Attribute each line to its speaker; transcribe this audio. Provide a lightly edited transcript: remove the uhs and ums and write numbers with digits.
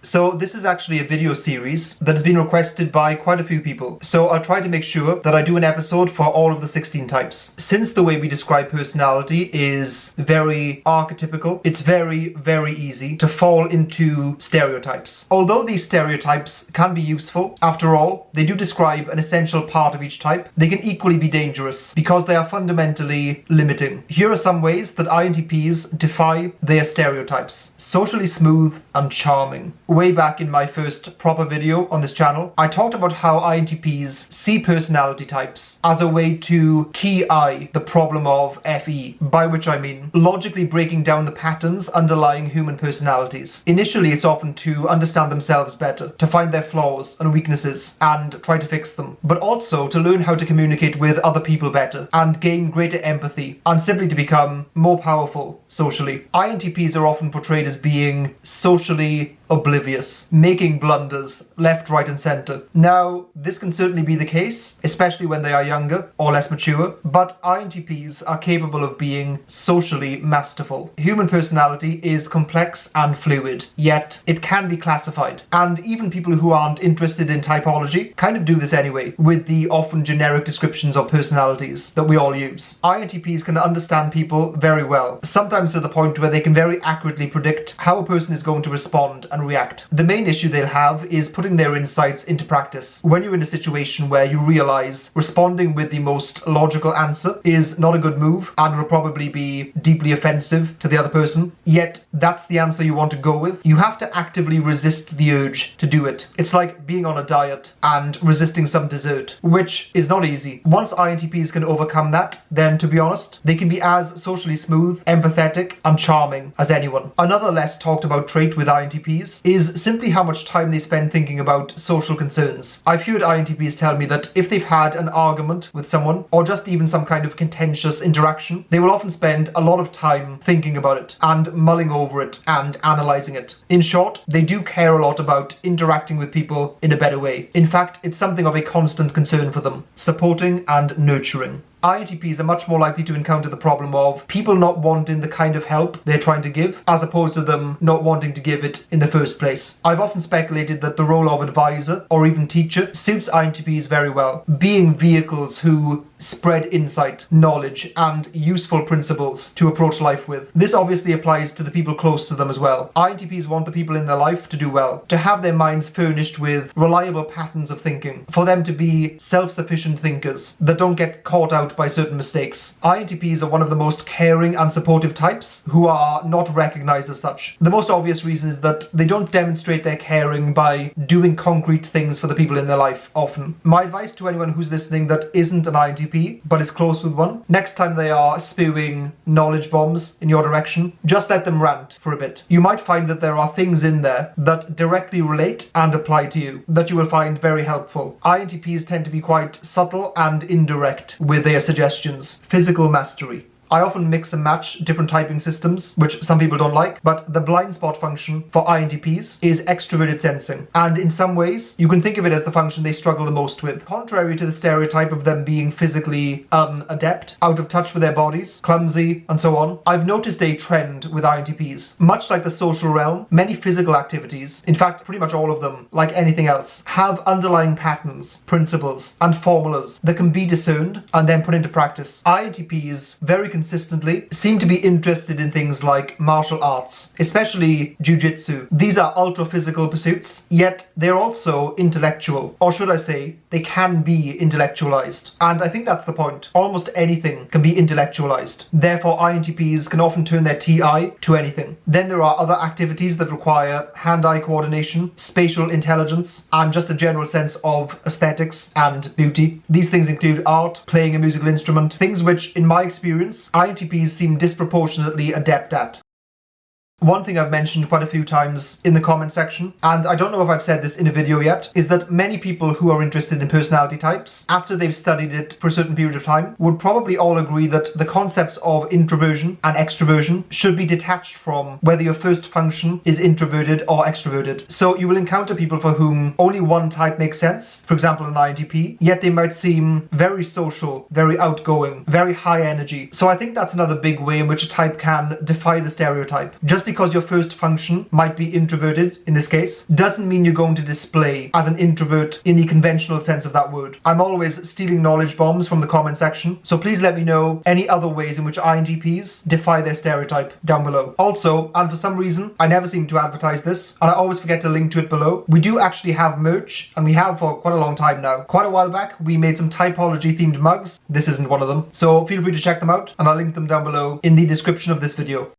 Speaker 1: So this is actually a video series that has been requested by quite a few people. So I'll try to make sure that I do an episode for all of the 16 types. Since the way we describe personality is very archetypical, it's very, very easy to fall into stereotypes. Although these stereotypes can be useful, after all, they do describe an essential part of each type, they can equally be dangerous because they are fundamentally limiting. Here are some ways that INTPs defy their stereotypes. Socially smooth and charming. Way back in my first proper video on this channel, I talked about how INTPs see personality types as a way to TI the problem of FE, by which I mean logically breaking down the patterns underlying human personalities. Initially, it's often to understand themselves better, to find their flaws and weaknesses and try to fix them, but also to learn how to communicate with other people better and gain greater empathy and simply to become more powerful socially. INTPs are often portrayed as being socially oblivious, making blunders left, right and centre. Now, this can certainly be the case, especially when they are younger or less mature, but INTPs are capable of being socially masterful. Human personality is complex and fluid, yet it can be classified. And even people who aren't interested in typology kind of do this anyway, with the often generic descriptions of personalities that we all use. INTPs can understand people very well, sometimes to the point where they can very accurately predict how a person is going to respond and react. The main issue they'll have is putting their insights into practice. When you're in a situation where you realize responding with the most logical answer is not a good move and will probably be deeply offensive to the other person, yet that's the answer you want to go with, you have to actively resist the urge to do it. It's like being on a diet and resisting some dessert, which is not easy. Once INTPs can overcome that, then to be honest, they can be as socially smooth, empathetic and charming as anyone. Another less talked about trait with INTPs is simply how much time they spend thinking about social concerns. I've heard INTPs tell me that if they've had an argument with someone, or just even some kind of contentious interaction, they will often spend a lot of time thinking about it and mulling over it and analysing it. In short, they do care a lot about interacting with people in a better way. In fact, it's something of a constant concern for them, supporting and nurturing. INTPs are much more likely to encounter the problem of people not wanting the kind of help they're trying to give, as opposed to them not wanting to give it in the first place. I've often speculated that the role of advisor or even teacher suits INTPs very well, being vehicles who spread insight, knowledge, and useful principles to approach life with. This obviously applies to the people close to them as well. INTPs want the people in their life to do well, to have their minds furnished with reliable patterns of thinking, for them to be self-sufficient thinkers that don't get caught out by certain mistakes. INTPs are one of the most caring and supportive types who are not recognized as such. The most obvious reason is that they don't demonstrate their caring by doing concrete things for the people in their life often. My advice to anyone who's listening that isn't an INTP but is close with one, next time they are spewing knowledge bombs in your direction, just let them rant for a bit. You might find that there are things in there that directly relate and apply to you that you will find very helpful. INTPs tend to be quite subtle and indirect with their suggestions. Physical mastery. I often mix and match different typing systems, which some people don't like, but the blind spot function for INTPs is extroverted sensing, and in some ways, you can think of it as the function they struggle the most with. Contrary to the stereotype of them being physically unadept, out of touch with their bodies, clumsy, and so on, I've noticed a trend with INTPs. Much like the social realm, many physical activities, in fact, pretty much all of them, like anything else, have underlying patterns, principles, and formulas that can be discerned and then put into practice. INTPs very consistently seem to be interested in things like martial arts, especially jiu-jitsu. These are ultra-physical pursuits, yet they're also intellectual, or should I say, they can be intellectualized. And I think that's the point. Almost anything can be intellectualized. Therefore, INTPs can often turn their TI to anything. Then there are other activities that require hand-eye coordination, spatial intelligence, and just a general sense of aesthetics and beauty. These things include art, playing a musical instrument, things which, in my experience, INTPs seem disproportionately adept at. One thing I've mentioned quite a few times in the comment section, and I don't know if I've said this in a video yet, is that many people who are interested in personality types, after they've studied it for a certain period of time, would probably all agree that the concepts of introversion and extroversion should be detached from whether your first function is introverted or extroverted. So you will encounter people for whom only one type makes sense, for example an INTP, yet they might seem very social, very outgoing, very high energy. So I think that's another big way in which a type can defy the stereotype. Just because your first function might be introverted in this case, doesn't mean you're going to display as an introvert in the conventional sense of that word. I'm always stealing knowledge bombs from the comment section, so please let me know any other ways in which INTPs defy their stereotype down below. Also, and for some reason, I never seem to advertise this, and I always forget to link to it below, we do actually have merch, and we have for quite a long time now. Quite a while back, we made some typology themed mugs. This isn't one of them, so feel free to check them out, and I'll link them down below in the description of this video.